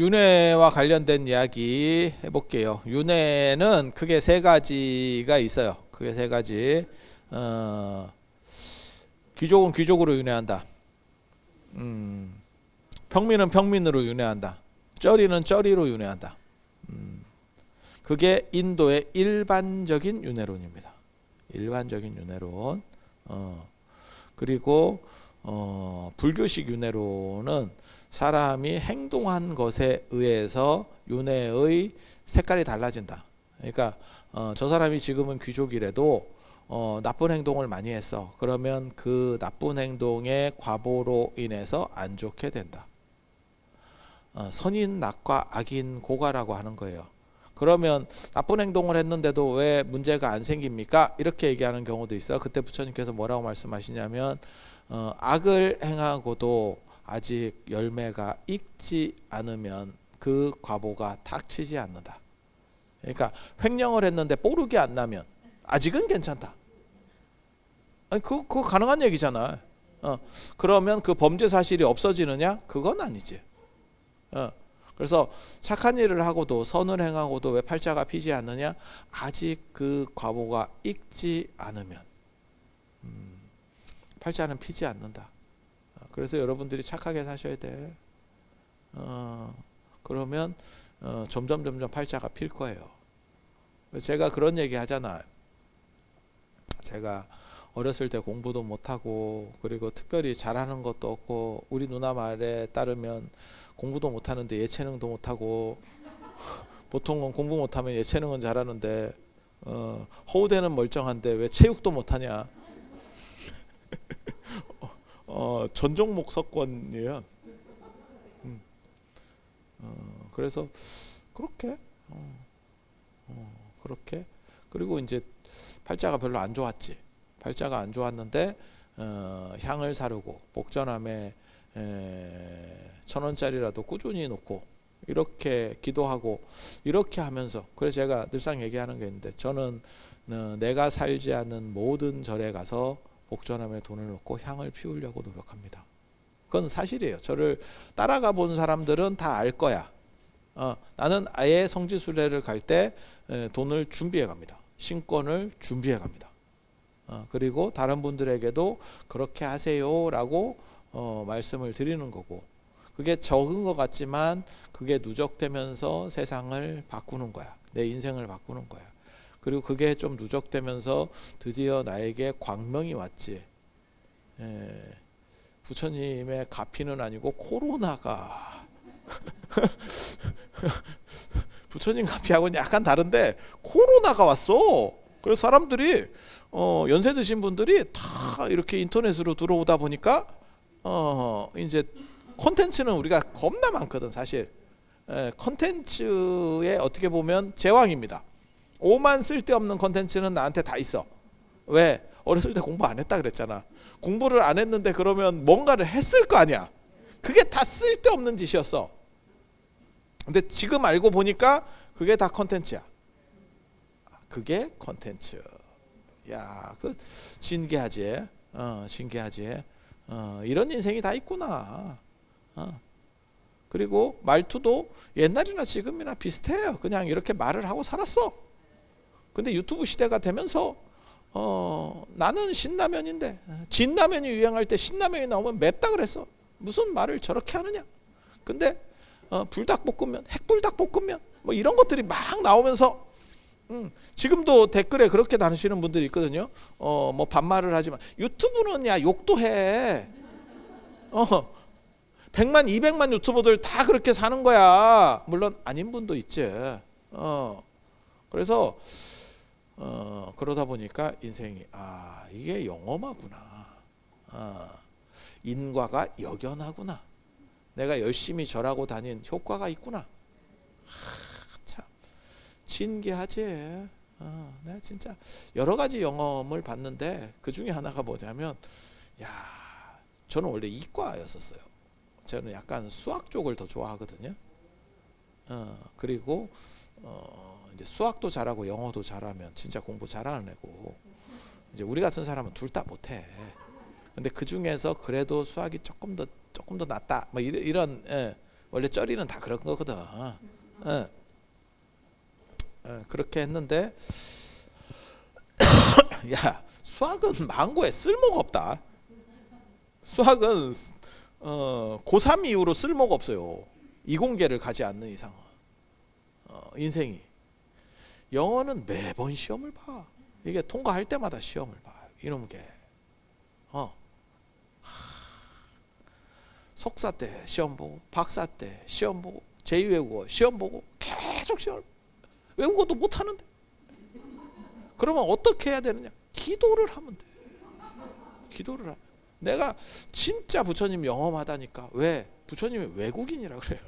윤회와 관련된 이야기 해볼게요. 윤회는 크게 세 가지가 있어요. 크게 세 가지. 귀족은 귀족으로 윤회한다. 평민은 평민으로 윤회한다. 쩌리는 쩌리로 윤회한다. 그게 인도의 일반적인 윤회론입니다. 일반적인 윤회론. 그리고 불교식 윤회론은 사람이 행동한 것에 의해서 윤회의 색깔이 달라진다. 그러니까 저 사람이 지금은 귀족이라도 나쁜 행동을 많이 했어. 그러면 그 나쁜 행동의 과보로 인해서 안 좋게 된다. 선인 낙과 악인 고가라고 하는 거예요. 그러면 나쁜 행동을 했는데도 왜 문제가 안 생깁니까? 이렇게 얘기하는 경우도 있어요. 그때 부처님께서 뭐라고 말씀하시냐면 악을 행하고도 아직 열매가 익지 않으면 그 과보가 닥치지 않는다. 그러니까 횡령을 했는데 뽀르기 안 나면 아직은 괜찮다. 아니 그거 가능한 얘기잖아. 그러면 그 범죄 사실이 없어지느냐? 그건 아니지. 그래서 착한 일을 하고도 선을 행하고도 왜 팔자가 피지 않느냐? 아직 그 과보가 익지 않으면 팔자는 피지 않는다. 그래서 여러분들이 착하게 사셔야 돼. 그러면 점점 팔자가 필 거예요. 제가 그런 얘기 하잖아요. 제가 어렸을 때 공부도 못하고 그리고 특별히 잘하는 것도 없고 우리 누나 말에 따르면 공부도 못하는데 예체능도 못하고 보통은 공부 못하면 예체능은 잘하는데 허우대는 멀쩡한데 왜 체육도 못하냐. 전 종목 석권이에요. 그래서 그렇게 그렇게 그리고 이제 팔자가 별로 안 좋았지. 팔자가 안 좋았는데 향을 사르고 복전함에 1,000원짜리라도 꾸준히 놓고 이렇게 기도하고 이렇게 하면서 그래서 제가 늘상 얘기하는 게 있는데 저는 내가 살지 않는 모든 절에 가서 복전함에 돈을 넣고 향을 피우려고 노력합니다. 그건 사실이에요. 저를 따라가 본 사람들은 다 알 거야. 나는 아예 성지순례를 갈 때 돈을 준비해 갑니다. 신권을 준비해 갑니다. 그리고 다른 분들에게도 그렇게 하세요라고 말씀을 드리는 거고 그게 적은 것 같지만 그게 누적되면서 세상을 바꾸는 거야. 내 인생을 바꾸는 거야. 그리고 그게 좀 누적되면서 드디어 나에게 광명이 왔지. 부처님의 가피는 아니고 코로나가 부처님 가피하고는 약간 다른데 코로나가 왔어. 그래서 사람들이 연세 드신 분들이 다 이렇게 인터넷으로 들어오다 보니까 이제 콘텐츠는 우리가 겁나 많거든 사실. 콘텐츠에 어떻게 보면 제왕입니다. 오만 쓸데없는 콘텐츠는 나한테 다 있어. 왜? 어렸을 때 공부 안 했다 그랬잖아. 공부를 안 했는데 그러면 뭔가를 했을 거 아니야. 그게 다 쓸데없는 짓이었어. 근데 지금 알고 보니까 그게 다 콘텐츠야. 그게 콘텐츠. 야, 그 신기하지. 신기하지. 이런 인생이 다 있구나. 그리고 말투도 옛날이나 지금이나 비슷해요. 그냥 이렇게 말을 하고 살았어. 근데 유튜브 시대가 되면서 나는 신라면인데 진라면이 유행할 때 신라면이 나오면 맵다 그랬어. 무슨 말을 저렇게 하느냐. 근데 불닭볶음면, 핵불닭볶음면 뭐 이런 것들이 막 나오면서 지금도 댓글에 그렇게 다니시는 분들이 있거든요. 뭐 반말을 하지만 유튜브는 야 욕도 해. 100만 200만 유튜버들 다 그렇게 사는 거야. 물론 아닌 분도 있지. 그래서 그러다 보니까 인생이 이게 영험하구나. 인과가 역연하구나. 내가 열심히 절하고 다닌 효과가 있구나. 참 신기하지. 내가 진짜 여러 가지 영험을 봤는데 그 중에 하나가 뭐냐면 저는 원래 이과였었어요. 저는 약간 수학 쪽을 더 좋아하거든요. 그리고 이제 수학도 잘하고 영어도 잘하면 진짜 공부 잘하는 애고 이제 우리 같은 사람은 둘 다 못해. 근데 그 중에서 그래도 수학이 조금 더 낫다. 뭐 이런 원래 쩌리는 다 그런 거거든. 그렇게 했는데 야, 수학은 망고에 쓸모가 없다. 수학은 고3 이후로 쓸모가 없어요. 이공계를 가지 않는 이상은. 인생이. 영어는 매번 시험을 봐. 이게 통과할 때마다 시험을 봐. 이놈 게. 석사 때 시험 보고, 박사 때 시험 보고, 제2외국어 시험 보고, 계속 시험. 외국어도 못하는데. 그러면 어떻게 해야 되느냐? 기도를 하면 돼. 기도를 하면. 내가 진짜 부처님 영험하다니까. 왜? 부처님이 외국인이라 그래요.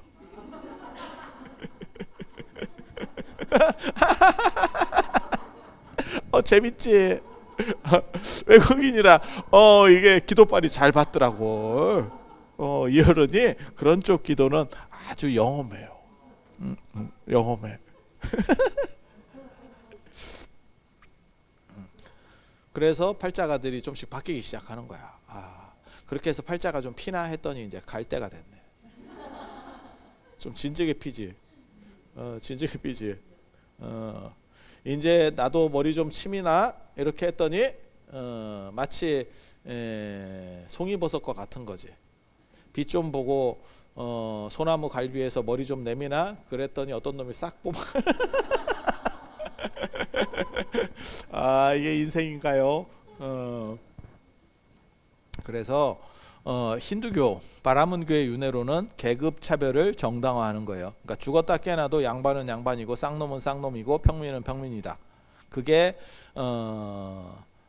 재밌지? 외국인이라 이게 기도빨이 잘 받더라고. 이 어른이 그런 쪽 기도는 아주 영험해요. 영험해. 그래서 팔자가들이 좀씩 바뀌기 시작하는 거야. 그렇게 해서 팔자가 좀 피나 했더니 이제 갈 때가 됐네. 좀 진즉에 피지. 진즉에 피지. 이제 나도 머리 좀 치미나 이렇게 했더니 마치 송이버섯과 같은 거지. 빛 좀 보고 소나무 갈비에서 머리 좀 내미나 그랬더니 어떤 놈이 싹 뽑아. 이게 인생인가요? 그래서 힌두교 바라문교의 윤회로는 계급 차별을 정당화하는 거예요. 그러니까 죽었다 깨어나도 양반은 양반이고 쌍놈은 쌍놈이고 평민은 평민이다. 그게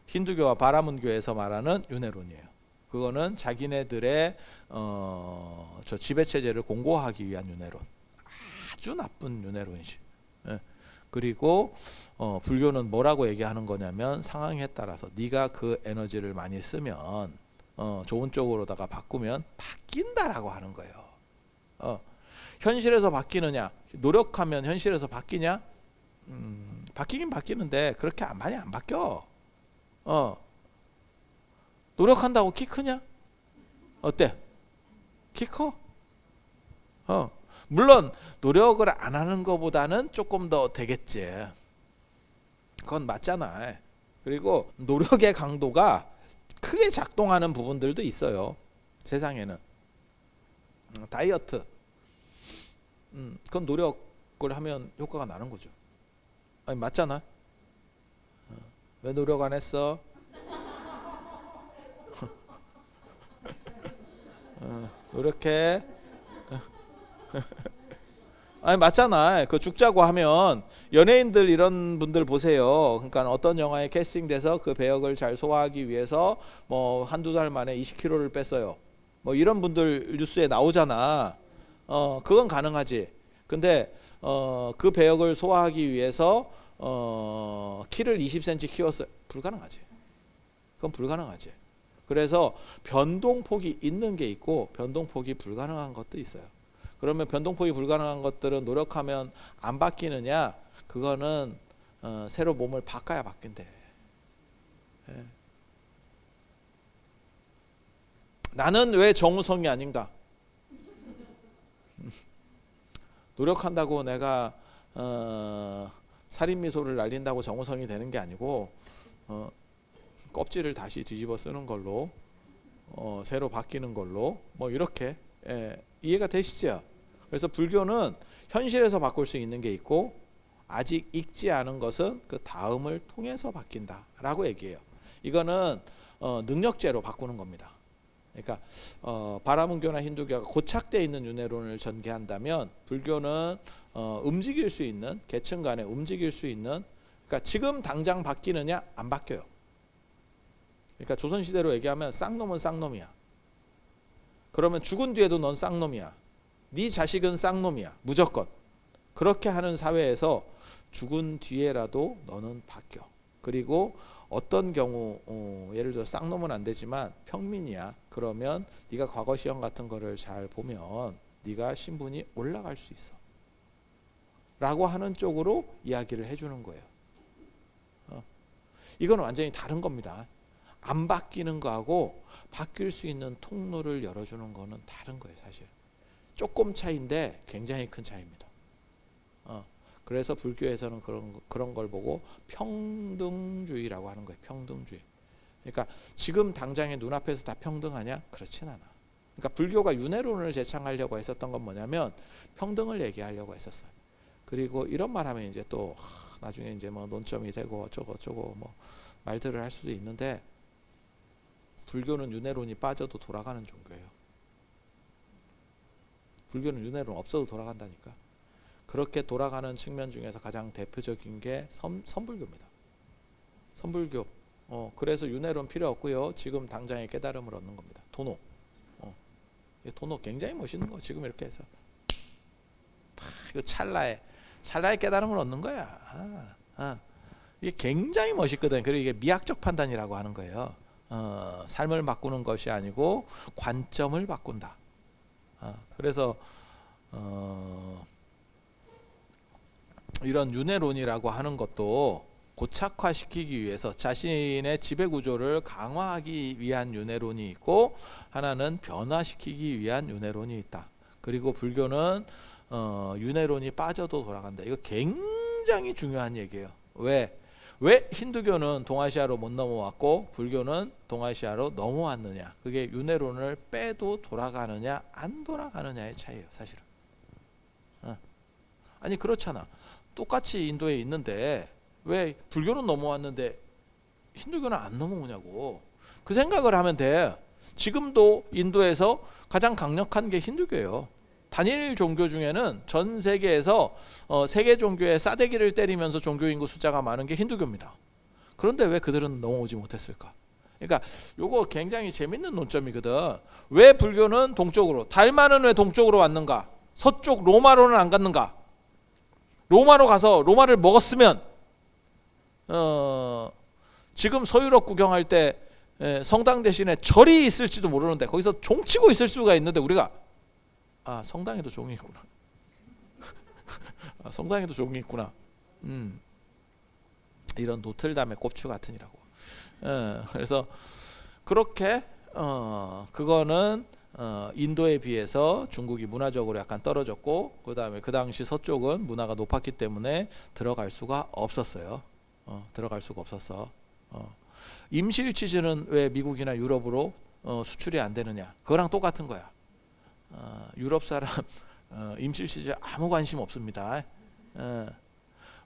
힌두교와 바라문교에서 말하는 윤회론이에요. 그거는 자기네들의 저 지배체제를 공고하기 위한 윤회론. 아주 나쁜 윤회론이지. 그리고 불교는 뭐라고 얘기하는 거냐면 상황에 따라서 네가 그 에너지를 많이 쓰면 좋은 쪽으로다가 바꾸면 바뀐다라고 하는 거예요. 현실에서 바뀌느냐? 노력하면 현실에서 바뀌냐? 바뀌긴 바뀌는데 그렇게 많이 안 바뀌어. 노력한다고 키 크냐? 어때? 키 커? 물론 노력을 안 하는 것보다는 조금 더 되겠지. 그건 맞잖아. 그리고 노력의 강도가 크게 작동하는 부분들도 있어요. 세상에는. 다이어트. 그건 노력을 하면 효과가 나는 거죠. 아니 맞잖아. 왜 노력 안 했어? 노력해. 아니 맞잖아. 그 죽자고 하면 연예인들 이런 분들 보세요. 그러니까 어떤 영화에 캐스팅돼서 그 배역을 잘 소화하기 위해서 뭐 한두 달 만에 20kg를 뺐어요. 뭐 이런 분들 뉴스에 나오잖아. 그건 가능하지. 근데 그 배역을 소화하기 위해서 키를 20cm 키웠어요. 불가능하지. 그건 불가능하지. 그래서 변동폭이 있는 게 있고 변동폭이 불가능한 것도 있어요. 그러면 변동폭이 불가능한 것들은 노력하면 안 바뀌느냐? 그거는 새로 몸을 바꿔야 바뀐대. 예. 나는 왜 정우성이 아닌가? 노력한다고 내가 살인미소를 날린다고 정우성이 되는 게 아니고 껍질을 다시 뒤집어 쓰는 걸로 새로 바뀌는 걸로 뭐 이렇게 이해가 되시죠? 그래서 불교는 현실에서 바꿀 수 있는 게 있고 아직 익지 않은 것은 그 다음을 통해서 바뀐다라고 얘기해요. 이거는 능력제로 바꾸는 겁니다. 그러니까 바라문교나 힌두교가 고착되어 있는 윤회론을 전개한다면 불교는 움직일 수 있는 계층 간에 움직일 수 있는 그러니까 지금 당장 바뀌느냐 안 바뀌어요. 그러니까 조선시대로 얘기하면 쌍놈은 쌍놈이야. 그러면 죽은 뒤에도 넌 쌍놈이야. 네 자식은 쌍놈이야. 무조건. 그렇게 하는 사회에서 죽은 뒤에라도 너는 바뀌어. 그리고 어떤 경우 예를 들어 쌍놈은 안 되지만 평민이야. 그러면 네가 과거 시험 같은 거를 잘 보면 네가 신분이 올라갈 수 있어. 라고 하는 쪽으로 이야기를 해주는 거예요. 이건 완전히 다른 겁니다. 안 바뀌는 거하고 바뀔 수 있는 통로를 열어주는 거는 다른 거예요. 사실 조금 차이인데 굉장히 큰 차이입니다. 그래서 불교에서는 그런 걸 보고 평등주의라고 하는 거예요. 평등주의. 그러니까 지금 당장에 눈앞에서 다 평등하냐? 그렇진 않아. 그러니까 불교가 윤회론을 제창하려고 했었던 건 뭐냐면 평등을 얘기하려고 했었어요. 그리고 이런 말하면 이제 또 나중에 이제 뭐 논점이 되고 어쩌고 뭐 말들을 할 수도 있는데, 불교는 윤회론이 빠져도 돌아가는 종교예요. 불교는 윤회론 없어도 돌아간다니까. 그렇게 돌아가는 측면 중에서 가장 대표적인 게 선불교입니다. 선불교. 그래서 윤회론 필요 없고요. 지금 당장의 깨달음을 얻는 겁니다. 도노. 도노 굉장히 멋있는 거. 지금 이렇게 해서 그 찰나에 깨달음을 얻는 거야. 이게 굉장히 멋있거든. 그리고 이게 미학적 판단이라고 하는 거예요. 삶을 바꾸는 것이 아니고 관점을 바꾼다. 그래서 이런 윤회론이라고 하는 것도 고착화시키기 위해서 자신의 지배구조를 강화하기 위한 윤회론이 있고, 하나는 변화시키기 위한 윤회론이 있다. 그리고 불교는 윤회론이 빠져도 돌아간다. 이거 굉장히 중요한 얘기예요. 왜 힌두교는 동아시아로 못 넘어왔고 불교는 동아시아로 넘어왔느냐? 그게 윤회론을 빼도 돌아가느냐 안 돌아가느냐의 차이예요, 사실은. 아니 그렇잖아. 똑같이 인도에 있는데 왜 불교는 넘어왔는데 힌두교는 안 넘어오냐고. 그 생각을 하면 돼. 지금도 인도에서 가장 강력한 게 힌두교예요. 단일 종교 중에는 전 세계에서 세계 종교의 싸대기를 때리면서 종교 인구 숫자가 많은 게 힌두교입니다. 그런데 왜 그들은 넘어오지 못했을까? 그러니까 요거 굉장히 재밌는 논점이거든. 왜 불교는 동쪽으로, 달마는 왜 동쪽으로 왔는가? 서쪽 로마로는 안 갔는가? 로마로 가서 로마를 먹었으면 지금 서유럽 구경할 때 성당 대신에 절이 있을지도 모르는데 거기서 종치고 있을 수가 있는데 우리가 성당에도 종이 있구나. 성당에도 종이 있구나. 이런 노틀담의 꼽추 같으니라고. 그래서 그렇게 그거는 인도에 비해서 중국이 문화적으로 약간 떨어졌고, 그 다음에 그 당시 서쪽은 문화가 높았기 때문에 들어갈 수가 없었어요. 들어갈 수가 없었어. 임실 치즈는 왜 미국이나 유럽으로 수출이 안 되느냐? 그거랑 똑같은 거야. 유럽 사람 임실 치즈 아무 관심 없습니다.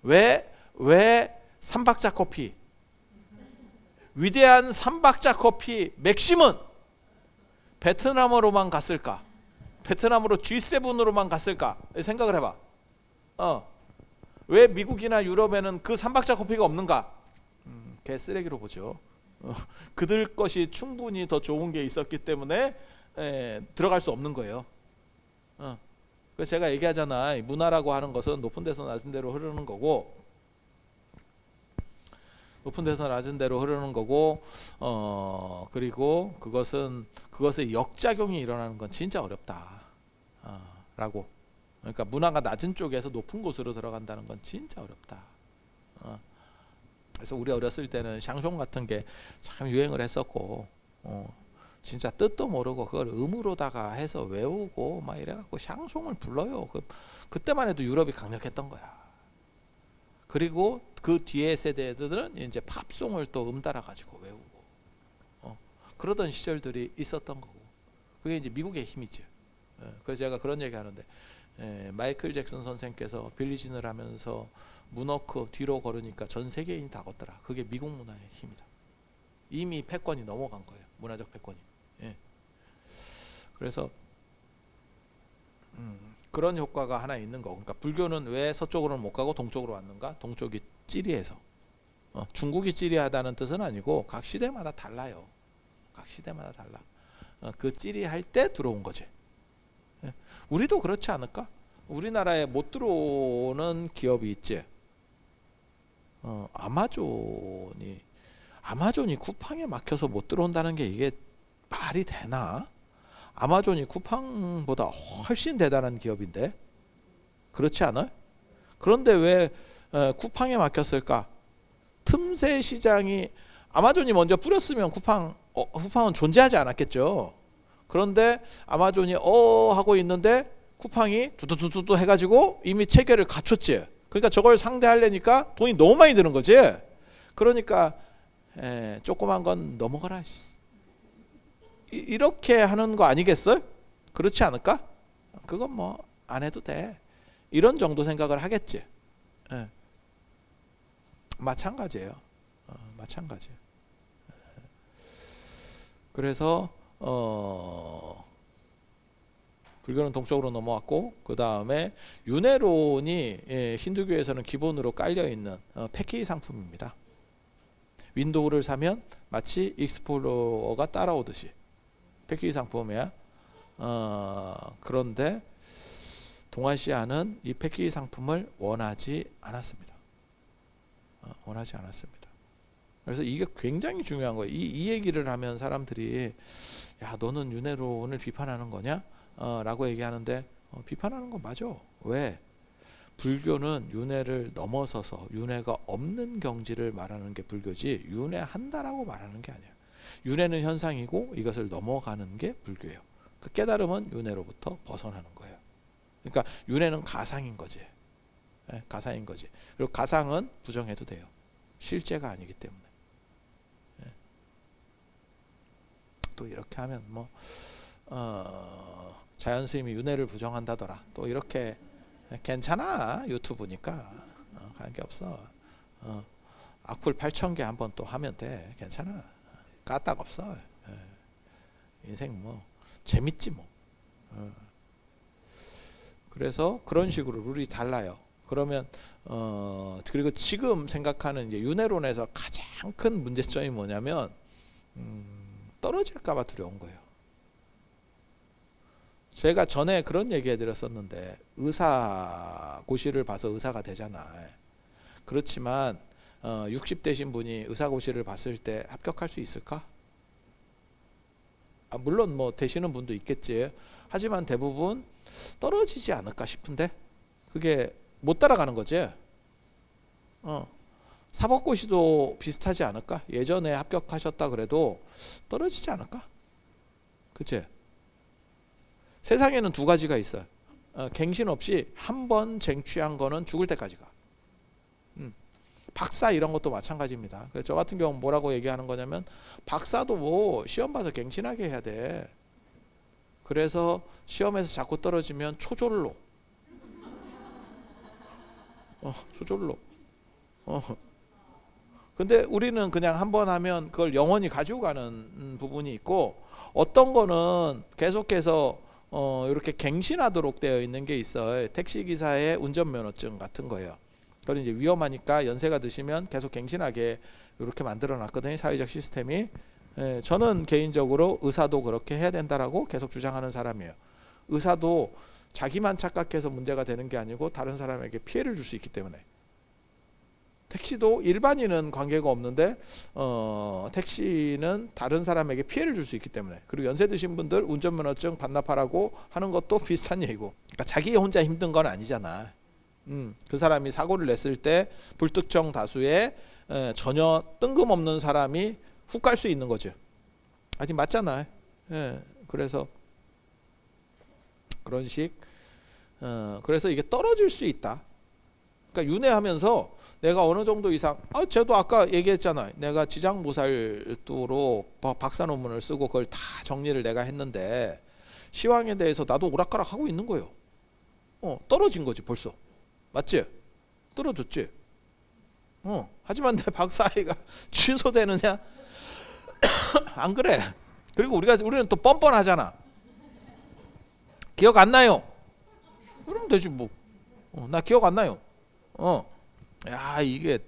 왜 삼박자 커피, 위대한 삼박자 커피 맥심은 베트남으로만 갔을까? 베트남으로 G7으로만 갔을까? 생각을 해봐. 왜 미국이나 유럽에는 그 삼박자 커피가 없는가? 개 쓰레기로 보죠. 그들 것이 충분히 더 좋은 게 있었기 때문에 들어갈 수 없는 거예요. 그래서 제가 얘기하잖아. 문화라고 하는 것은 높은 데서 낮은 데로 흐르는 거고, 그리고 그것의 역작용이 일어나는 건 진짜 어렵다. 라고. 그러니까 문화가 낮은 쪽에서 높은 곳으로 들어간다는 건 진짜 어렵다. 그래서 우리 어렸을 때는 샹송 같은 게 참 유행을 했었고, 진짜 뜻도 모르고 그걸 음으로다가 해서 외우고 막 이래갖고 샹송을 불러요. 그때만 해도 유럽이 강력했던 거야. 그리고 그 뒤에 세대들은 이제 팝송을 또 따라 가지고 외우고 그러던 시절들이 있었던 거고, 그게 이제 미국의 힘이죠. 그래서 제가 그런 얘기하는데, 마이클 잭슨 선생께서 빌리진을 하면서 문워크 뒤로 걸으니까 전 세계인이 다 걷더라. 그게 미국 문화의 힘이다. 이미 패권이 넘어간 거예요. 문화적 패권이. 그래서 그런 효과가 하나 있는 거고. 그러니까 불교는 왜 서쪽으로는 못 가고 동쪽으로 왔는가? 동쪽이 찌리해서. 중국이 찌리하다는 뜻은 아니고 각 시대마다 달라요. 각 시대마다 달라. 그 찌리할 때 들어온 거지. 우리도 그렇지 않을까? 우리나라에 못 들어오는 기업이 있지. 아마존이 쿠팡에 막혀서 못 들어온다는 게 이게 말이 되나? 아마존이 쿠팡보다 훨씬 대단한 기업인데, 그렇지 않아요? 그런데 왜 쿠팡에 막혔을까? 틈새 시장이, 아마존이 먼저 뿌렸으면 쿠팡은 존재하지 않았겠죠. 그런데 아마존이 하고 있는데 쿠팡이 두두두두 해가지고 이미 체계를 갖췄지. 그러니까 저걸 상대하려니까 돈이 너무 많이 드는 거지. 그러니까 조그만 건 넘어가라. 이렇게 하는 거 아니겠어요? 그렇지 않을까? 그건 뭐 안 해도 돼. 이런 정도 생각을 하겠지. 마찬가지예요. 마찬가지예요. 그래서 불교는 동쪽으로 넘어왔고 그 다음에 윤회론이 힌두교에서는 기본으로 깔려 있는 패키지 상품입니다. 윈도우를 사면 마치 익스플로러가 따라오듯이 패키지 상품이야. 그런데 동아시아는 이 패키지 상품을 원하지 않았습니다. 원하지 않았습니다. 그래서 이게 굉장히 중요한 거예요. 이 얘기를 하면 사람들이 야 너는 윤회론을 비판하는 거냐? 라고 얘기하는데 비판하는 건 맞아. 왜? 불교는 윤회를 넘어서서 윤회가 없는 경지를 말하는 게 불교지 윤회한다라고 말하는 게 아니야. 윤회는 현상이고 이것을 넘어가는 게 불교예요. 그 깨달음은 윤회로부터 벗어나는 거예요. 그러니까 윤회는 가상인 거지. 가상인 거지. 그리고 가상은 부정해도 돼요. 실제가 아니기 때문에. 또 이렇게 하면 뭐 자연 스님이 윤회를 부정한다더라. 또 이렇게 괜찮아. 유튜브니까 관계 없어. 악플 8,000개 한번 또 하면 돼. 괜찮아. 까딱 없어. 인생 뭐 재밌지 뭐. 그래서 그런 식으로 룰이 달라요. 그러면 그리고 지금 생각하는 이제 윤회론에서 가장 큰 문제점이 뭐냐면 떨어질까봐 두려운 거예요. 제가 전에 그런 얘기 해드렸었는데 의사 고시를 봐서 의사가 되잖아. 그렇지만 60대신 분이 의사고시를 봤을 때 합격할 수 있을까? 물론 뭐 되시는 분도 있겠지. 하지만 대부분 떨어지지 않을까 싶은데 그게 못 따라가는 거지. 사법고시도 비슷하지 않을까? 예전에 합격하셨다 그래도 떨어지지 않을까? 그치? 세상에는 두 가지가 있어요. 갱신 없이 한 번 쟁취한 거는 죽을 때까지 가. 박사 이런 것도 마찬가지입니다. 그래서 저 같은 경우는 뭐라고 얘기하는 거냐면 박사도 뭐 시험 봐서 갱신하게 해야 돼. 그래서 시험에서 자꾸 떨어지면 초졸로. 초졸로. 근데 우리는 그냥 한 번 하면 그걸 영원히 가지고 가는 부분이 있고 어떤 거는 계속해서 이렇게 갱신하도록 되어 있는 게 있어요. 택시기사의 운전면허증 같은 거예요. 그건 이제 위험하니까 연세가 드시면 계속 갱신하게 이렇게 만들어 놨거든요. 사회적 시스템이. 저는 개인적으로 의사도 그렇게 해야 된다라고 계속 주장하는 사람이에요. 의사도 자기만 착각해서 문제가 되는 게 아니고 다른 사람에게 피해를 줄 수 있기 때문에. 택시도 일반인은 관계가 없는데 택시는 다른 사람에게 피해를 줄 수 있기 때문에. 그리고 연세 드신 분들 운전면허증 반납하라고 하는 것도 비슷한 얘기고. 그러니까 자기 혼자 힘든 건 아니잖아. 그 사람이 사고를 냈을 때 불특정 다수의 전혀 뜬금없는 사람이 훅 갈 수 있는 거죠. 아직 맞잖아. 그래서 그런 식. 그래서 이게 떨어질 수 있다. 그러니까 윤회하면서 내가 어느 정도 이상, 쟤도 아까 얘기했잖아. 내가 지장보살도로 박사 논문을 쓰고 그걸 다 정리를 내가 했는데 시황에 대해서 나도 오락가락 하고 있는 거예요. 떨어진 거지 벌써. 맞지? 떨어졌지? 하지만 내 박사학위가 취소되느냐? 안 그래. 그리고 우리는 또 뻔뻔하잖아. 기억 안 나요? 그러면 되지 뭐. 나 기억 안 나요. 야 이게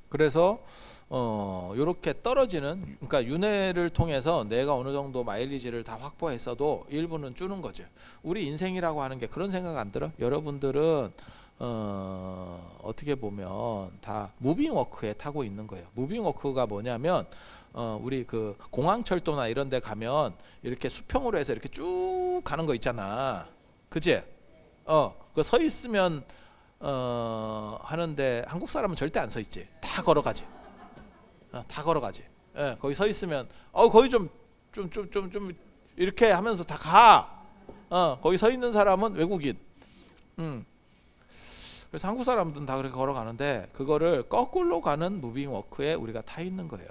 그래서 요렇게 떨어지는, 그러니까 윤회를 통해서 내가 어느 정도 마일리지를 다 확보했어도 일부는 주는 거죠. 우리 인생이라고 하는 게 그런 생각 안 들어? 여러분들은 어떻게 보면 다 무빙워크에 타고 있는 거예요. 무빙워크가 뭐냐면 우리 그 공항철도나 이런 데 가면 이렇게 수평으로 해서 이렇게 쭉 가는 거 있잖아. 그치? 그 서 있으면 하는데 한국 사람은 절대 안 서 있지. 다 걸어가지. 다 걸어가지. 거기 서 있으면 거기 좀 이렇게 하면서 다 가. 거기 서 있는 사람은 외국인. 그래서 한국 사람들은 다 그렇게 걸어가는데 그거를 거꾸로 가는 무빙 워크에 우리가 타 있는 거예요.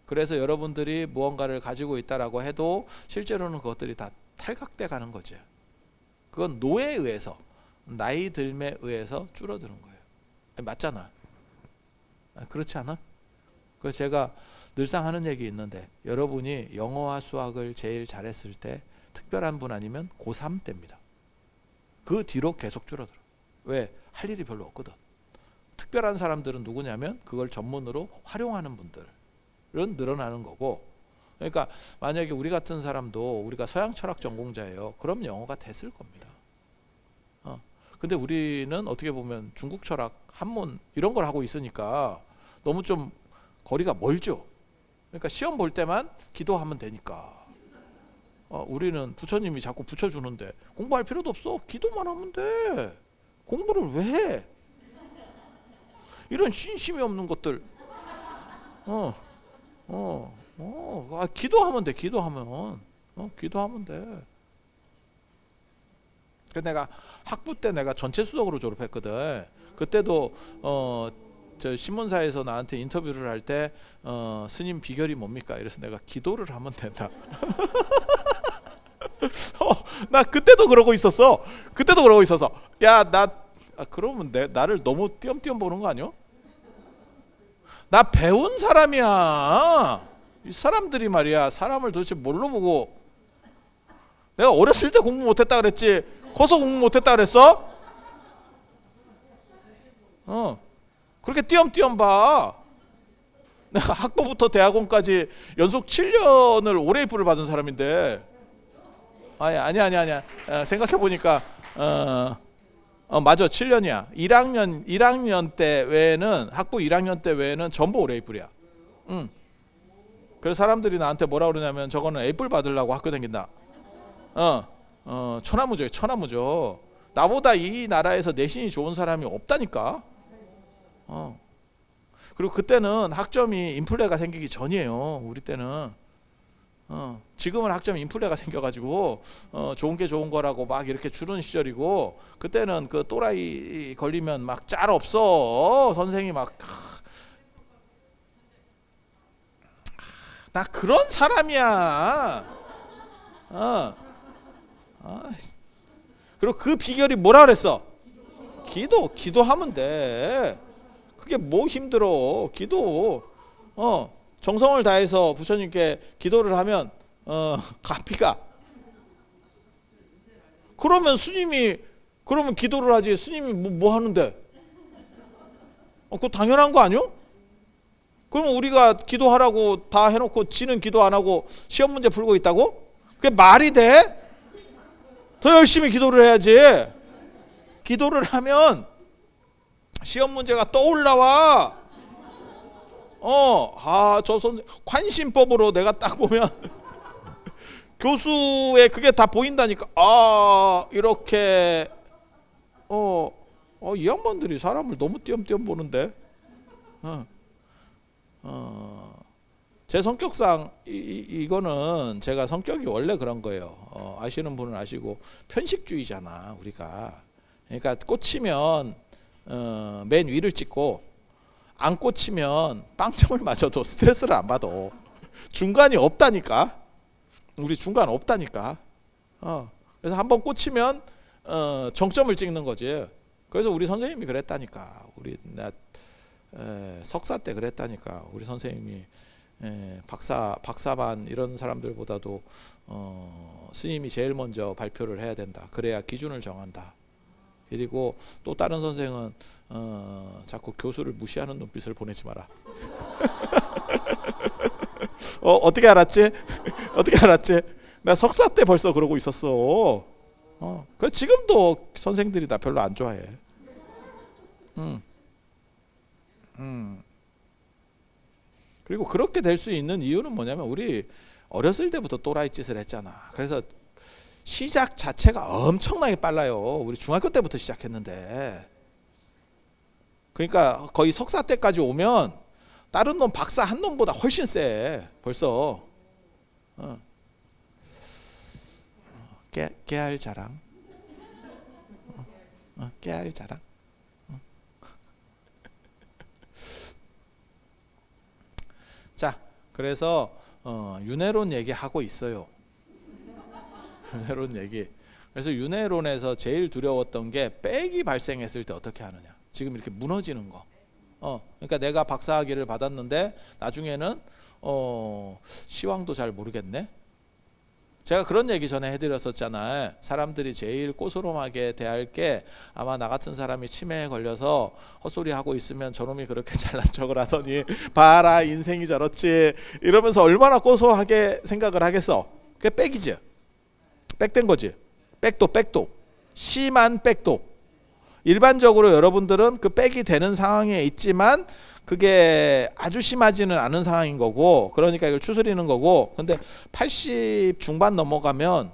그래서 여러분들이 무언가를 가지고 있다라고 해도 실제로는 그것들이 다 탈각돼 가는 거죠. 그건 노에 의해서, 나이 들매 의해서 줄어드는 거예요. 맞잖아. 그렇지 않아? 그래서 제가 늘상 하는 얘기 있는데, 여러분이 영어와 수학을 제일 잘했을 때 특별한 분 아니면 고3 때입니다. 그 뒤로 계속 줄어들어. 왜? 할 일이 별로 없거든. 특별한 사람들은 누구냐면 그걸 전문으로 활용하는 분들은 늘어나는 거고, 그러니까 만약에 우리 같은 사람도 우리가 서양 철학 전공자예요. 그럼 영어가 됐을 겁니다. 근데 우리는 어떻게 보면 중국 철학, 한문 이런 걸 하고 있으니까 너무 좀 거리가 멀죠. 그러니까 시험 볼 때만 기도하면 되니까. 우리는 부처님이 자꾸 붙여주는데 공부할 필요도 없어. 기도만 하면 돼. 공부를 왜 해? 이런 신심이 없는 것들. 기도하면 돼. 기도하면 돼. 그 내가 학부 때 내가 전체 수석으로 졸업했거든. 그때도 저 신문사에서 나한테 인터뷰를 할 때 스님 비결이 뭡니까? 이래서 내가 기도를 하면 된다. 나 그때도 그러고 있었어. 야, 그러면 나를 너무 띄엄띄엄 보는 거 아니야? 나 배운 사람이야. 이 사람들이 말이야, 사람을 도대체 뭘로 보고. 내가 어렸을 때 공부 못했다 그랬지 커서 공부 못했다 그랬어? 그렇게 띄엄띄엄 봐. 내가 학부부터 대학원까지 연속 7년을 오레이프를 받은 사람인데. 아니야. 생각해보니까 맞아, 7년이야. 1학년 때 외에는, 학부 1학년 때 외에는 전부 오레이플이야. 그래서 사람들이 나한테 뭐라 그러냐면 저거는 에이플 받으려고 학교 다닌다. 천하무죠. 나보다 이 나라에서 내신이 좋은 사람이 없다니까. 그리고 그때는 학점이 인플레가 생기기 전이에요. 우리 때는. 지금은 학점이 인플레가 생겨가지고 좋은 게 좋은 거라고 막 이렇게 주는 시절이고, 그때는 그 또라이 걸리면 막 짤 없어. 선생이 막. 나 그런 사람이야. 그리고 그 비결이 뭐라 그랬어? 기도하면 돼. 그게 뭐 힘들어? 기도. 정성을 다해서 부처님께 기도를 하면 갚이가. 그러면 기도를 하지. 스님이 뭐 하는데? 그거 당연한 거 아니요? 그러면 우리가 기도하라고 다 해놓고 지는 기도 안 하고 시험 문제 풀고 있다고? 그게 말이 돼? 더 열심히 기도를 해야지. 기도를 하면 시험 문제가 떠올라와. 저 선생 관심법으로 내가 딱 보면 교수의 그게 다 보인다니까. 이렇게 이 양반들이 사람을 너무 띄엄띄엄 보는데. 제 성격상 이거는 제가 성격이 원래 그런 거예요. 아시는 분은 아시고 편식주의잖아 우리가. 그러니까 꽂히면 맨 위를 찍고, 안 꽂히면 빵점을 맞아도 스트레스를 안 받아. 중간이 없다니까. 우리 중간 없다니까. 그래서 한번 꽂히면 정점을 찍는 거지. 그래서 우리 선생님이 그랬다니까. 나 석사 때 그랬다니까. 우리 선생님이 박사반 이런 사람들보다도 스님이 제일 먼저 발표를 해야 된다. 그래야 기준을 정한다. 그리고 또 다른 선생은 자꾸 교수를 무시하는 눈빛을 보내지 마라. 어떻게 알았지? 나 석사 때 벌써 그러고 있었어. 그래서 지금도 선생들이 나 별로 안 좋아해. 그리고 그렇게 될 수 있는 이유는 뭐냐면 우리 어렸을 때부터 또라이 짓을 했잖아. 그래서 시작 자체가 엄청나게 빨라요. 우리 중학교 때부터 시작했는데. 그러니까 거의 석사 때까지 오면 다른 놈 박사 한 놈보다 훨씬 세. 벌써. 깨알 자랑. 깨알 자랑. 자, 그래서 윤회론 얘기하고 있어요. 윤회론 얘기. 그래서 윤회론에서 제일 두려웠던 게 빽이 발생했을 때 어떻게 하느냐. 지금 이렇게 무너지는 거. 그러니까 내가 박사학위를 받았는데 나중에는 시황도 잘 모르겠네. 제가 그런 얘기 전에 해드렸었잖아요. 사람들이 제일 꼬소름하게 대할 게 아마 나 같은 사람이 치매에 걸려서 헛소리 하고 있으면 저놈이 그렇게 잘난 척을 하더니 봐라 인생이 저렇지 이러면서 얼마나 고소하게 생각을 하겠어. 그게 빽이지. 빽된 거지. 빽도 심한 빽도. 일반적으로 여러분들은 그 빽이 되는 상황에 있지만 그게 아주 심하지는 않은 상황인 거고, 그러니까 이걸 추스리는 거고. 근데 80 중반 넘어가면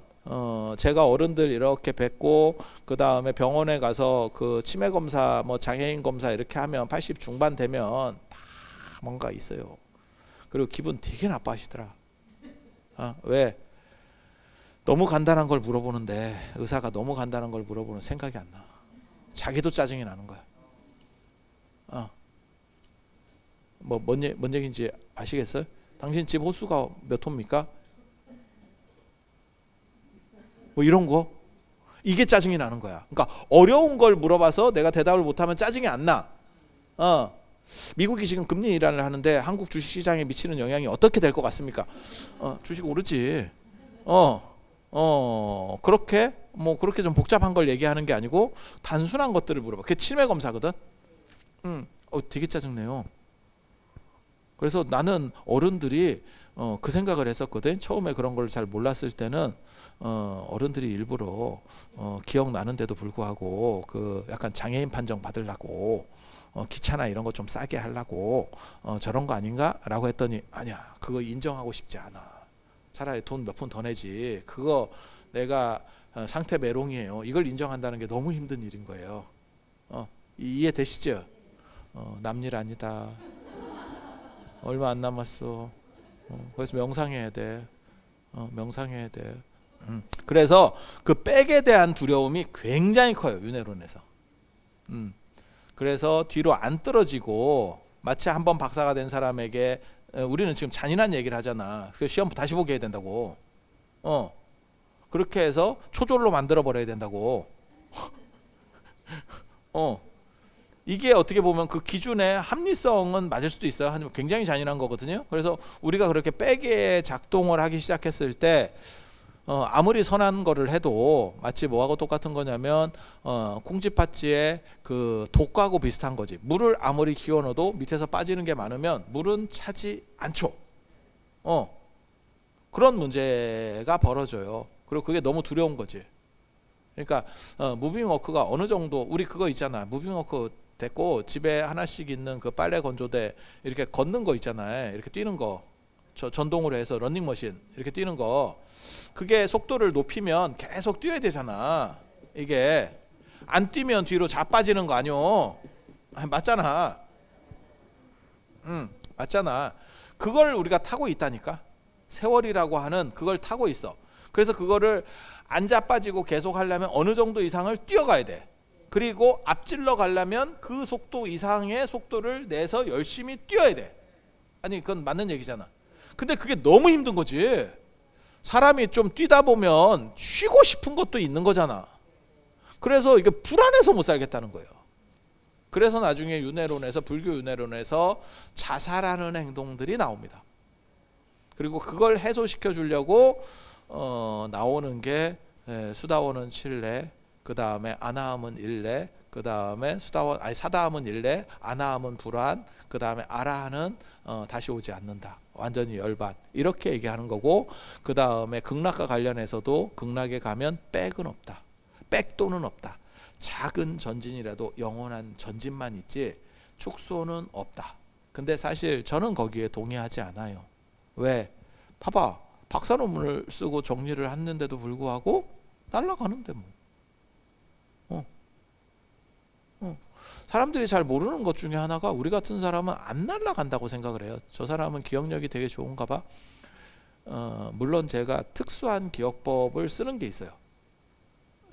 제가 어른들 이렇게 뵙고 그 다음에 병원에 가서 그 치매 검사 뭐 장애인 검사 이렇게 하면 80 중반 되면 다 뭔가 있어요. 그리고 기분 되게 나빠하시더라. 왜? 너무 간단한 걸 물어보는데 의사가 너무 간단한 걸 물어보는 생각이 안 나. 자기도 짜증이 나는 거야. 뭔 얘기인지 아시겠어요? 당신 집 호수가 몇 호입니까? 뭐 이런 거. 이게 짜증이 나는 거야. 그러니까 어려운 걸 물어봐서 내가 대답을 못하면 짜증이 안 나. 미국이 지금 금리 인하를 하는데 한국 주식시장에 미치는 영향이 어떻게 될 것 같습니까? 주식 오르지. 그렇게 좀 복잡한 걸 얘기하는 게 아니고 단순한 것들을 물어봐. 그게 치매 검사거든. 되게 짜증내요. 그래서 나는 어른들이 그 생각을 했었거든. 처음에 그런 걸 잘 몰랐을 때는 어른들이 일부러 기억나는데도 불구하고 그 약간 장애인 판정 받으려고 기차나 이런 거 좀 싸게 하려고 저런 거 아닌가? 라고 했더니 아니야, 그거 인정하고 싶지 않아. 차라리 돈 몇 푼 더 내지. 그거 내가 상태 메롱이에요. 이걸 인정한다는 게 너무 힘든 일인 거예요. 이해되시죠? 남일 아니다. 얼마 안 남았어. 그래서 명상해야 돼. 명상해야 돼. 그래서 그 빽에 대한 두려움이 굉장히 커요. 윤회론에서. 그래서 뒤로 안 떨어지고 마치 한번 박사가 된 사람에게 우리는 지금 잔인한 얘기를 하잖아. 그래서 시험 다시 보게 해야 된다고. 그렇게 해서 초졸로 만들어 버려야 된다고. 이게 어떻게 보면 그 기준의 합리성은 맞을 수도 있어요. 하지만 굉장히 잔인한 거거든요. 그래서 우리가 그렇게 빽에 작동을 하기 시작했을 때 아무리 선한 거를 해도 마치 뭐하고 똑같은 거냐면 콩쥐팥쥐의 그 독하고 비슷한 거지. 물을 아무리 기워 넣어도 밑에서 빠지는 게 많으면 물은 차지 않죠. 그런 문제가 벌어져요. 그리고 그게 너무 두려운 거지. 그러니까 무빙워크가 어느 정도, 우리 그거 있잖아. 무빙워크 됐고 집에 하나씩 있는 그 빨래 건조대 이렇게 걷는 거 있잖아요. 이렇게 뛰는 거. 전동으로 해서 러닝머신 이렇게 뛰는 거. 그게 속도를 높이면 계속 뛰어야 되잖아. 이게 안 뛰면 뒤로 자빠지는 거 아니오. 맞잖아. 맞잖아. 그걸 우리가 타고 있다니까. 세월이라고 하는 그걸 타고 있어. 그래서 그거를 안 자빠지고 계속 하려면 어느 정도 이상을 뛰어가야 돼. 그리고 앞질러 가려면 그 속도 이상의 속도를 내서 열심히 뛰어야 돼. 아니 그건 맞는 얘기잖아. 근데 그게 너무 힘든 거지. 사람이 좀 뛰다 보면 쉬고 싶은 것도 있는 거잖아. 그래서 이게 불안해서 못 살겠다는 거예요. 그래서 나중에 윤회론에서, 불교 윤회론에서 자살하는 행동들이 나옵니다. 그리고 그걸 해소시켜 주려고 나오는 게 수다원은 칠례, 그 다음에 아나함은 일례, 그 다음에 사다함은 일례, 아나함은 불안, 그 다음에 아라한은 다시 오지 않는다. 완전히 열반. 이렇게 얘기하는 거고, 그 다음에 극락과 관련해서도 극락에 가면 빽은 없다. 빽도는 없다. 작은 전진이라도 영원한 전진만 있지 축소는 없다. 근데 사실 저는 거기에 동의하지 않아요. 왜? 봐봐. 박사 논문을 쓰고 정리를 했는데도 불구하고 날아가는데 뭐. 사람들이 잘 모르는 것 중에 하나가 우리 같은 사람은 안 날아간다고 생각을 해요. 저 사람은 기억력이 되게 좋은가 봐. 물론 제가 특수한 기억법을 쓰는 게 있어요.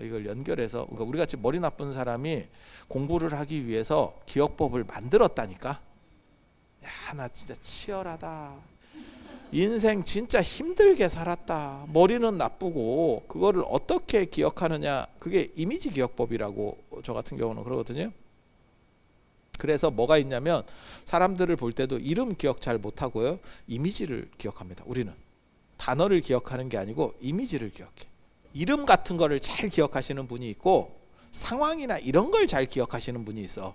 이걸 연결해서, 그러니까 우리 같이 머리 나쁜 사람이 공부를 하기 위해서 기억법을 만들었다니까. 야, 나 진짜 치열하다. 인생 진짜 힘들게 살았다. 머리는 나쁘고 그거를 어떻게 기억하느냐. 그게 이미지 기억법이라고 저 같은 경우는 그러거든요. 그래서 뭐가 있냐면 사람들을 볼 때도 이름 기억 잘 못하고요. 이미지를 기억합니다. 우리는 단어를 기억하는 게 아니고 이미지를 기억해. 이름 같은 거를 잘 기억하시는 분이 있고 상황이나 이런 걸 잘 기억하시는 분이 있어.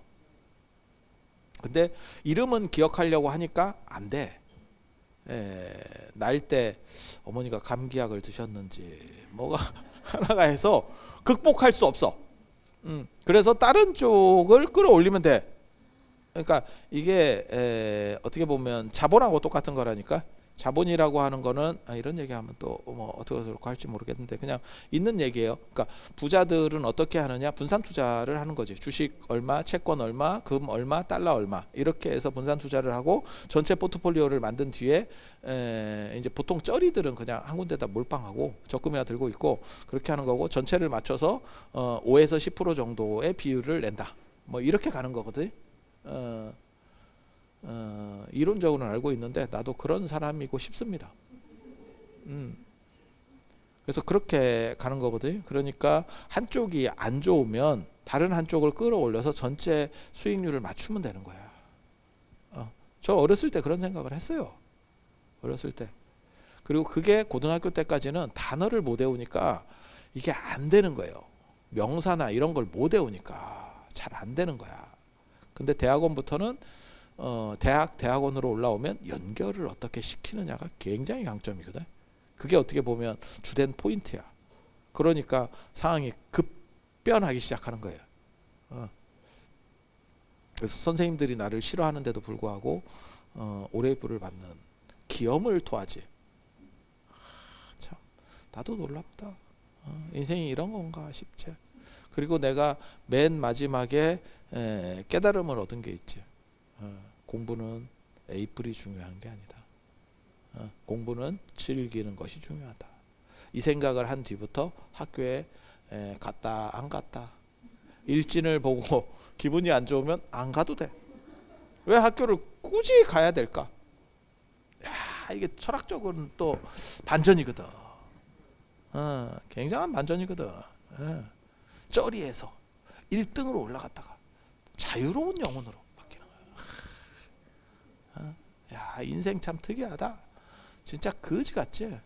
근데 이름은 기억하려고 하니까 안 돼. 날 때 어머니가 감기약을 드셨는지 뭐가 하나가 해서 극복할 수 없어. 그래서 다른 쪽을 끌어올리면 돼. 그러니까 이게 어떻게 보면 자본하고 똑같은 거라니까. 자본이라고 하는 거는 이런 얘기하면 또 뭐 어떻게 그렇고 할지 모르겠는데 그냥 있는 얘기예요. 그러니까 부자들은 어떻게 하느냐, 분산 투자를 하는 거지. 주식 얼마, 채권 얼마, 금 얼마, 달러 얼마 이렇게 해서 분산 투자를 하고 전체 포트폴리오를 만든 뒤에 이제 보통 쩌리들은 그냥 한 군데다 몰빵하고 적금이나 들고 있고 그렇게 하는 거고 전체를 맞춰서 5에서 10% 정도의 비율을 낸다. 뭐 이렇게 가는 거거든. 이론적으로는 알고 있는데 나도 그런 사람이고 싶습니다. 그래서 그렇게 가는 거거든요. 그러니까 한쪽이 안 좋으면 다른 한쪽을 끌어올려서 전체 수익률을 맞추면 되는 거야. 저 어렸을 때 그런 생각을 했어요. 어렸을 때. 그리고 그게 고등학교 때까지는 단어를 못 외우니까 이게 안 되는 거예요. 명사나 이런 걸 못 외우니까 잘 안 되는 거야. 근데 대학원부터는 대학원으로 올라오면 연결을 어떻게 시키느냐가 굉장히 강점이거든. 그게 어떻게 보면 주된 포인트야. 그러니까 상황이 급변하기 시작하는 거예요. 그래서 선생님들이 나를 싫어하는데도 불구하고 오레이브를 받는 기염을 토하지. 참 나도 놀랍다. 인생이 이런 건가 싶지. 그리고 내가 맨 마지막에 깨달음을 얻은 게 있지. 공부는 에이프이 중요한 게 아니다. 공부는 즐기는 것이 중요하다. 이 생각을 한 뒤부터 학교에 갔다 안 갔다. 일진을 보고 기분이 안 좋으면 안 가도 돼. 왜 학교를 굳이 가야 될까? 야, 이게 철학적으로는 또 반전이거든. 굉장한 반전이거든. 쩌리에서 1등으로 올라갔다가 자유로운 영혼으로 바뀌는 거야. 야, 인생 참 특이하다. 진짜 거지 같지.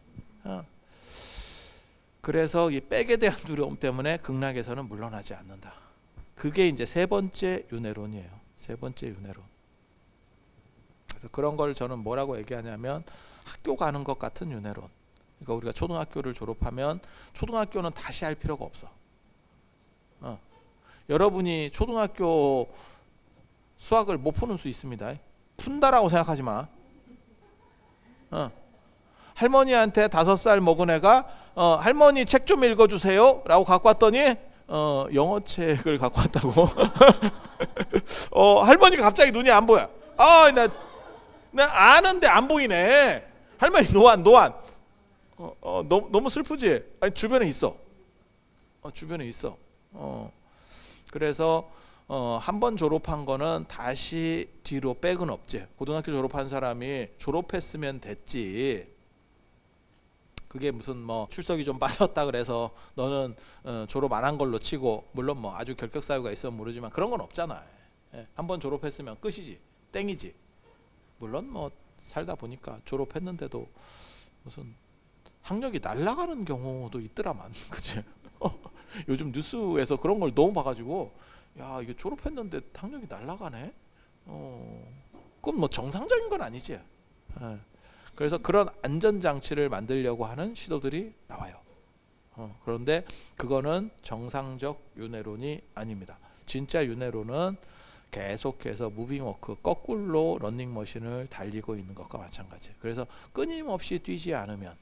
그래서 이 백에 대한 두려움 때문에 극락에서는 물러나지 않는다. 그게 이제 세 번째 윤회론이에요. 세 번째 윤회론. 그래서 그런 걸 저는 뭐라고 얘기하냐면 학교 가는 것 같은 윤회론. 그러니까 우리가 초등학교를 졸업하면 초등학교는 다시 할 필요가 없어. 여러분이 초등학교 수학을 못 푸는 수 있습니다. 푼다라고 생각하지 마. 할머니한테 5살 먹은 애가 할머니 책 좀 읽어주세요 라고 갖고 왔더니 영어 책을 갖고 왔다고. 할머니가 갑자기 눈이 안 보여. 나 아는데 안 보이네. 할머니 노안. 너무 슬프지? 아니, 주변에 있어. 주변에 있어. 그래서 한 번 졸업한 거는 다시 뒤로 백은 없지. 고등학교 졸업한 사람이 졸업했으면 됐지. 그게 무슨 뭐 출석이 좀 빠졌다 그래서 너는 졸업 안 한 걸로 치고, 물론 뭐 아주 결격 사유가 있으면 모르지만 그런 건 없잖아. 한 번 졸업했으면 끝이지. 땡이지. 물론 뭐 살다 보니까 졸업했는데도 무슨 학력이 날아가는 경우도 있더라만. 그치? 요즘 뉴스에서 그런 걸 너무 봐가지고 야, 이게 졸업했는데 학력이 날아가네. 그건 뭐 정상적인 건 아니지. 그래서 그런 안전장치를 만들려고 하는 시도들이 나와요. 그런데 그거는 정상적 윤회론이 아닙니다. 진짜 윤회론은 계속해서 무빙워크, 거꾸로 런닝머신을 달리고 있는 것과 마찬가지예요. 그래서 끊임없이 뛰지 않으면,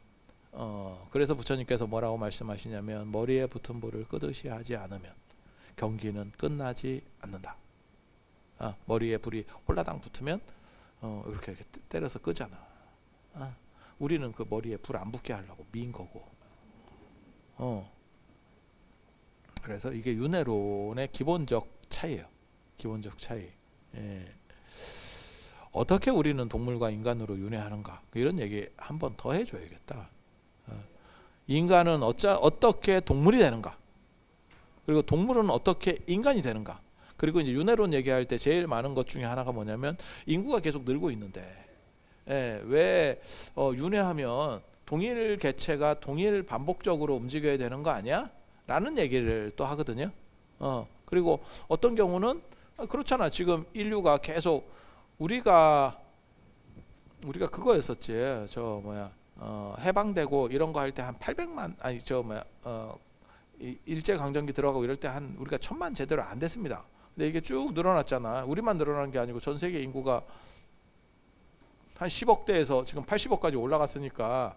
그래서 부처님께서 뭐라고 말씀하시냐면 머리에 붙은 불을 끄듯이 하지 않으면 경기는 끝나지 않는다. 머리에 불이 홀라당 붙으면 이렇게 때려서 끄잖아. 우리는 그 머리에 불 안 붙게 하려고 민 거고. 그래서 이게 윤회론의 기본적 차이예요. 기본적 차이. 예. 어떻게 우리는 동물과 인간으로 윤회하는가, 이런 얘기 한 번 더 해줘야겠다. 인간은 어떻게 동물이 되는가, 그리고 동물은 어떻게 인간이 되는가. 그리고 이제 윤회론 얘기할 때 제일 많은 것 중에 하나가 뭐냐면 인구가 계속 늘고 있는데 왜 윤회하면 동일 개체가 동일 반복적으로 움직여야 되는 거 아니야? 라는 얘기를 또 하거든요. 그리고 어떤 경우는 그렇잖아. 지금 인류가 계속 우리가 그거였었지. 저 뭐야 해방되고 이런 거 할 때 한 800만 아니 저 뭐야 일제 강점기 들어가고 이럴 때 한 우리가 1000만 제대로 안 됐습니다. 근데 이게 쭉 늘어났잖아. 우리만 늘어난 게 아니고 전 세계 인구가 한 10억대에서 지금 80억까지 올라갔으니까,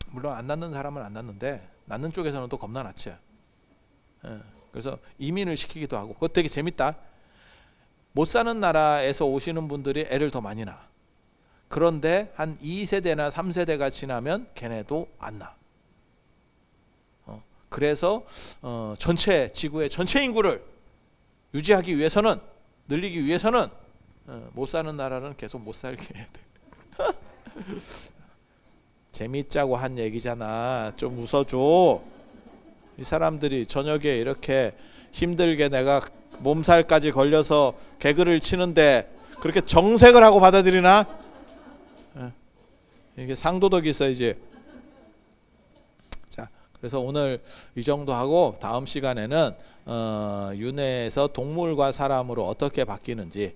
물론 안 낳는 사람은 안 낳는데 낳는 쪽에서는 또 겁나 낳지. 그래서 이민을 시키기도 하고. 그거 되게 재밌다. 못 사는 나라에서 오시는 분들이 애를 더 많이 낳아. 그런데 한 2세대나 3세대가 지나면 걔네도 안 낳아. 그래서 전체 지구의 전체 인구를 유지하기 위해서는, 늘리기 위해서는 못 사는 나라는 계속 못 살게 해야 돼. 재밌자고 한 얘기잖아. 좀 웃어줘. 이 사람들이 저녁에 이렇게 힘들게 내가 몸살까지 걸려서 개그를 치는데 그렇게 정색을 하고 받아들이나? 이게 상도덕이 있어야지. 자, 그래서 오늘 이 정도 하고 다음 시간에는 윤회에서 동물과 사람으로 어떻게 바뀌는지,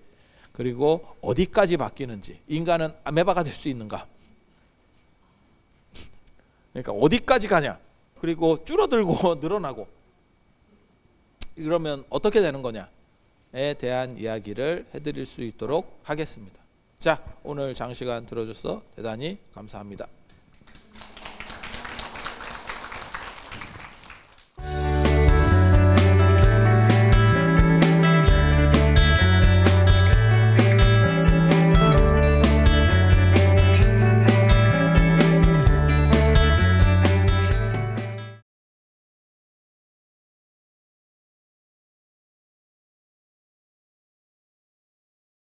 그리고 어디까지 바뀌는지, 인간은 아메바가 될 수 있는가, 그러니까 어디까지 가냐, 그리고 줄어들고 늘어나고 이러면 어떻게 되는 거냐에 대한 이야기를 해드릴 수 있도록 하겠습니다. 자, 오늘 장시간 들어줘서 대단히 감사합니다.